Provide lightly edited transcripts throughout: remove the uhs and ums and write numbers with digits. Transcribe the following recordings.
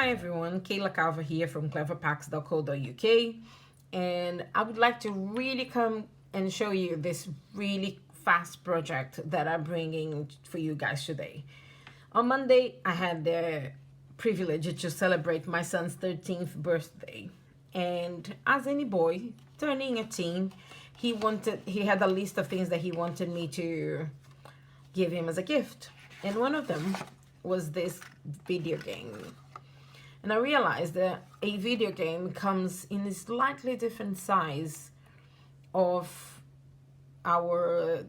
Hi everyone, Kayla Calver here from cleverpacks.co.uk, and I would like to really come and show you this really fast project that I'm bringing for you guys today. On Monday, I had the privilege to celebrate my son's 13th birthday, and as any boy turning a teen, he had a list of things that he wanted me to give him as a gift, and one of them was this video game. And I realized that a video game comes in a slightly different size of our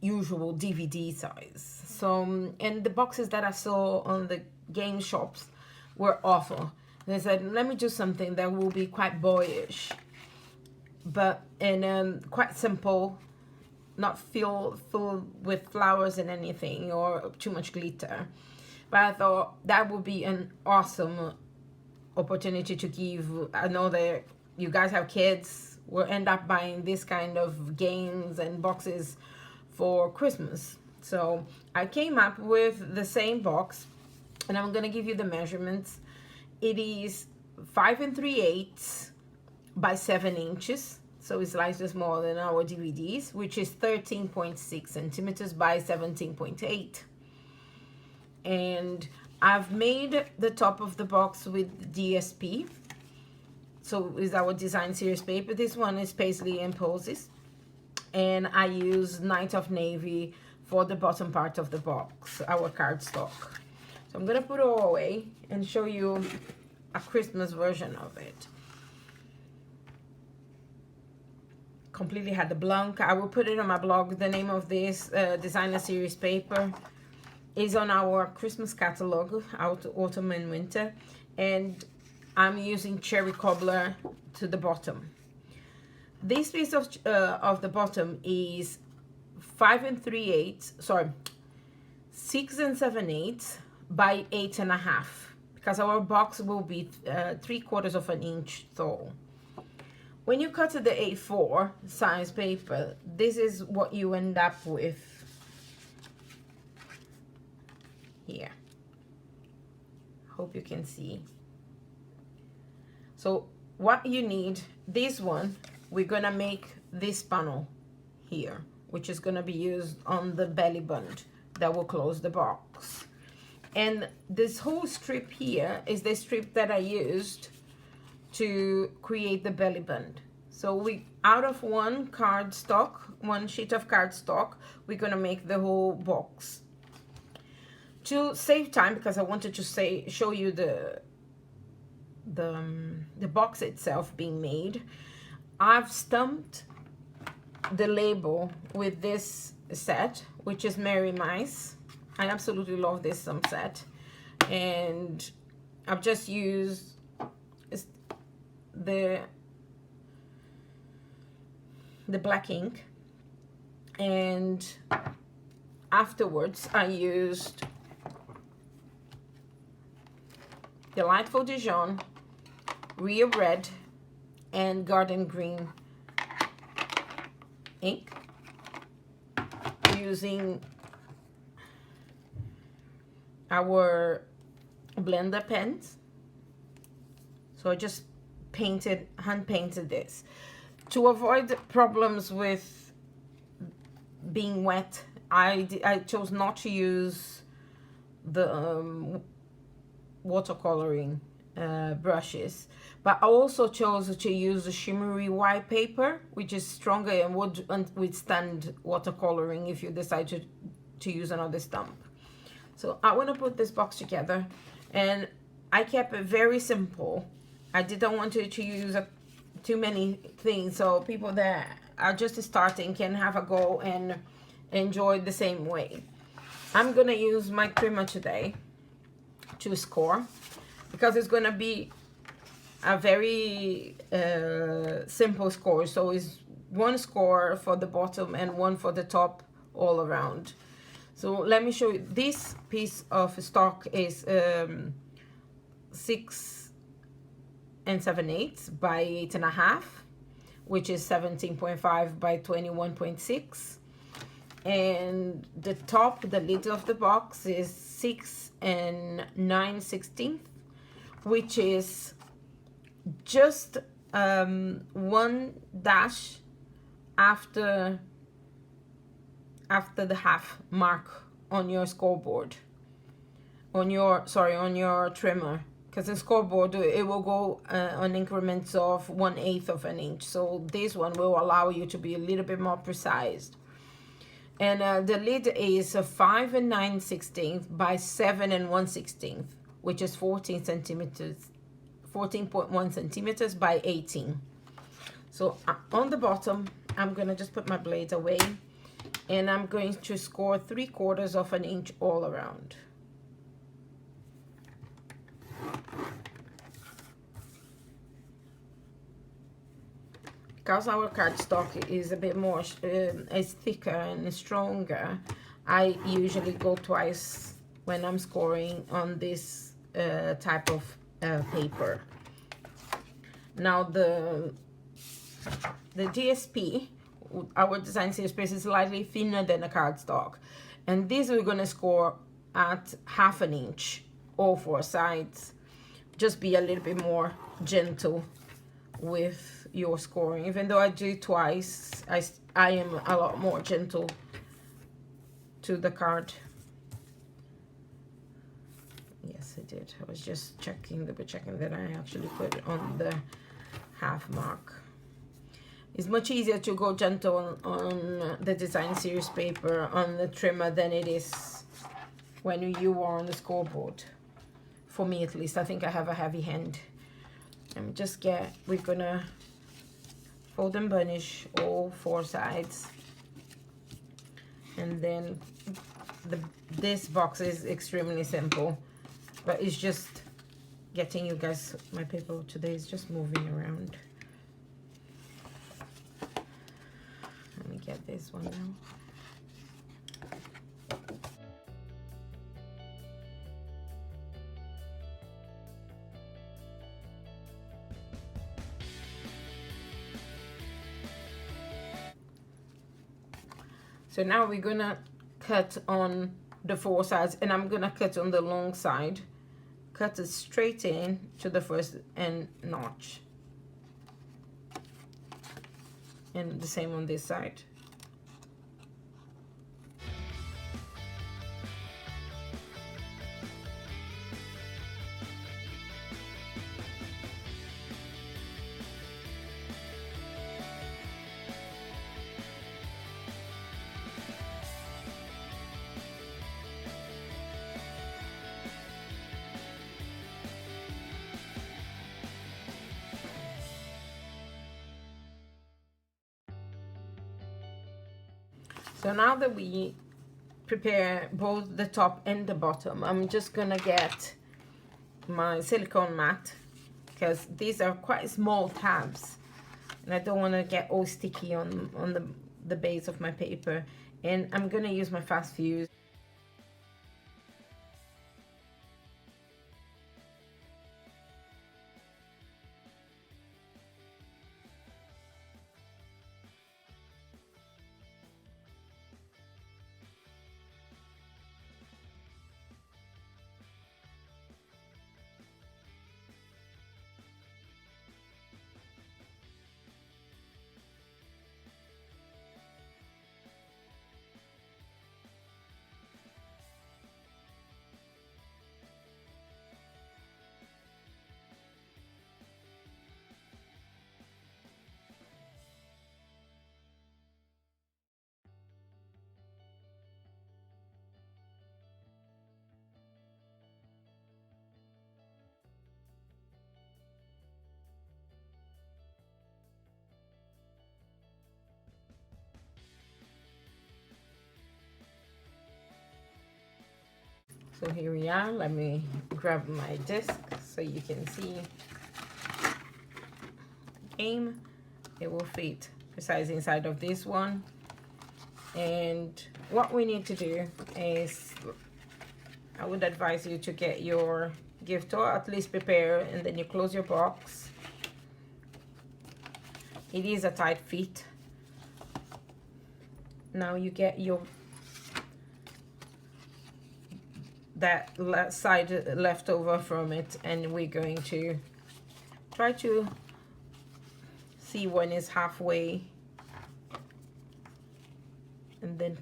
usual DVD size. So, and the boxes that I saw on the game shops were awful. And I said, let me do something that will be quite boyish, but quite simple, not filled with flowers and anything or too much glitter. But I thought that would be an awesome opportunity to give. I know that you guys have kids, will end up buying this kind of games and boxes for Christmas. So I came up with the same box, and I'm gonna give you the measurements. It is 5 3/8 by 7 inches, so it's slightly smaller than our DVDs, which is 13.6 centimeters by 17.8. And I've made the top of the box with DSP, so is our design series paper. This one is Paisley and Poses, and I use Night of Navy for the bottom part of the box, our cardstock. So I'm gonna put it all away and show you a Christmas version of it. Completely had the blank. I will put it on my blog. The name of this designer series paper is on our Christmas catalog, autumn and winter, and I'm using cherry cobbler to the bottom. This piece of the bottom is 5 3/8, sorry, 6 7/8 by 8.5, because our box will be 3/4 of an inch tall. When you cut the A4 size paper, this is what you end up with here. Hope you can see. So what you need, this one, we're gonna make this panel here, which is gonna be used on the belly band that will close the box. And this whole strip here is the strip that I used to create the belly band. So we, out of one sheet of cardstock, we're gonna make the whole box. To save time, because I wanted to show you the box itself being made, I've stamped the label with this set, which is Merry Mice. I absolutely love this stamp set, and I've just used the black ink, and afterwards I used Delightful Dijon, Rio Red, and Garden Green ink, using our blender pens. So I just hand painted this. To avoid problems with being wet, I chose not to use the watercoloring brushes, but I also chose to use the shimmery white paper, which is stronger and would withstand watercoloring if you decide to use another stamp. So I want to put this box together, and I kept it very simple. I didn't want to use too many things, so people that are just starting can have a go and enjoy the same way. I'm gonna use my trimmer today to score, because it's gonna be a very simple score. So it's one score for the bottom and one for the top all around. So let me show you. This piece of stock is 6 7/8 by 8.5, which is 17.5 by 21.6. And the top, the lid of the box, is 6 9/16, which is just one dash after the half mark on your scoreboard, on your trimmer, because the scoreboard, it will go on increments of 1/8 of an inch. So this one will allow you to be a little bit more precise. And the lid is 5 9/16 by 7 1/16, which is 14 centimeters, 14.1 centimeters by 18. So on the bottom, I'm gonna just put my blade away, and I'm going to score 3/4 of an inch all around. Because our cardstock is a bit more, is thicker and stronger, I usually go twice when I'm scoring on this type of paper. Now the DSP, our design series paper, is slightly thinner than a cardstock, and this we're gonna score at 1/2 inch, all 4 sides. Just be a little bit more gentle with your scoring. Even though I do it twice, I am a lot more gentle to the card. Yes, I did. I was just double checking that I actually put it on the half mark. It's much easier to go gentle on the design series paper on the trimmer than it is when you are on the scoreboard. For me, at least. I think I have a heavy hand. And we're gonna fold and burnish all 4 sides, and then this box is extremely simple, but it's just getting you guys. My paper today is just moving around. Let me get this one now. So now we're gonna cut on the 4 sides, and I'm gonna cut on the long side. Cut it straight in to the first end notch. And the same on this side. So now that we prepare both the top and the bottom, I'm just gonna get my silicone mat, because these are quite small tabs and I don't want to get all sticky on the base of my paper. And I'm gonna use my fast fuse. So here we are. Let me grab my disc so you can see. Aim. It will fit precisely inside of this one. And what we need to do is, I would advise you to get your gift, or at least prepare, and then you close your box. It is a tight fit. Now you get your that side left over from it, and we're going to try to see when it's halfway, and then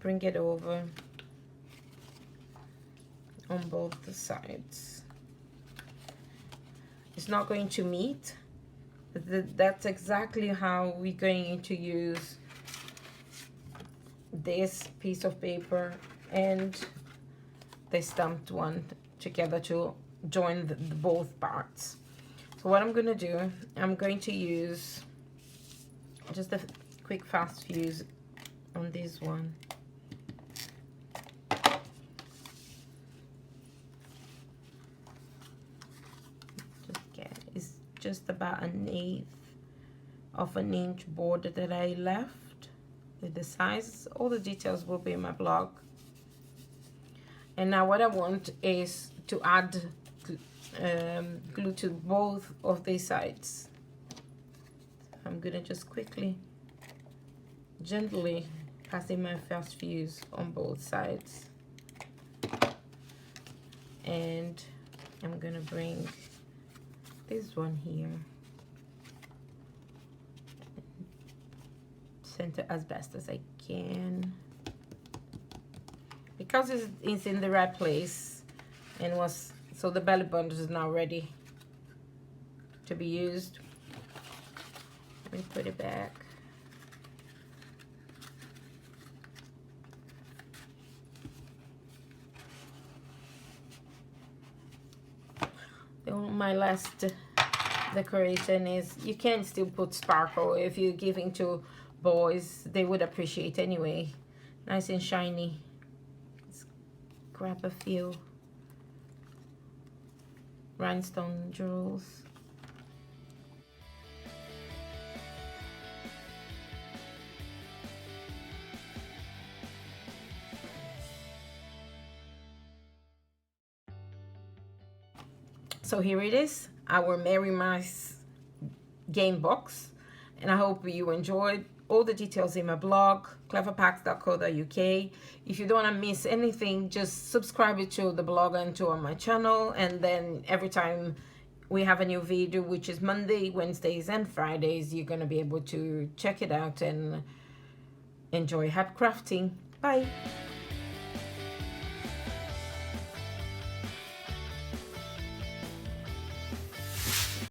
bring it over on both the sides. It's not going to meet. That's exactly how we're going to use this piece of paper and the stamped one together to join the both parts. So what I'm going to do, I'm going to use just a quick fast fuse on this one. It's just about 1/8 of an inch border that I left with the size. All the details will be in my blog. And now what I want is to add glue to both of these sides. I'm gonna just quickly, gently passing my fast fuse on both sides. And I'm gonna bring this one here, center as best as I can, because it's in the right place, and so the belly button is now ready to be used. Let me put it back. My last decoration is, you can still put sparkle if you're giving to boys, they would appreciate anyway. Nice and shiny. Let's grab a few rhinestone jewels. So here it is, our Merry Mice game box, and I hope you enjoyed. All the details in my blog, cleverpacks.co.uk. If you don't want to miss anything, just subscribe to the blog and to my channel, and then every time we have a new video, which is Monday, Wednesdays and Fridays, you're going to be able to check it out and enjoy happy crafting. Bye.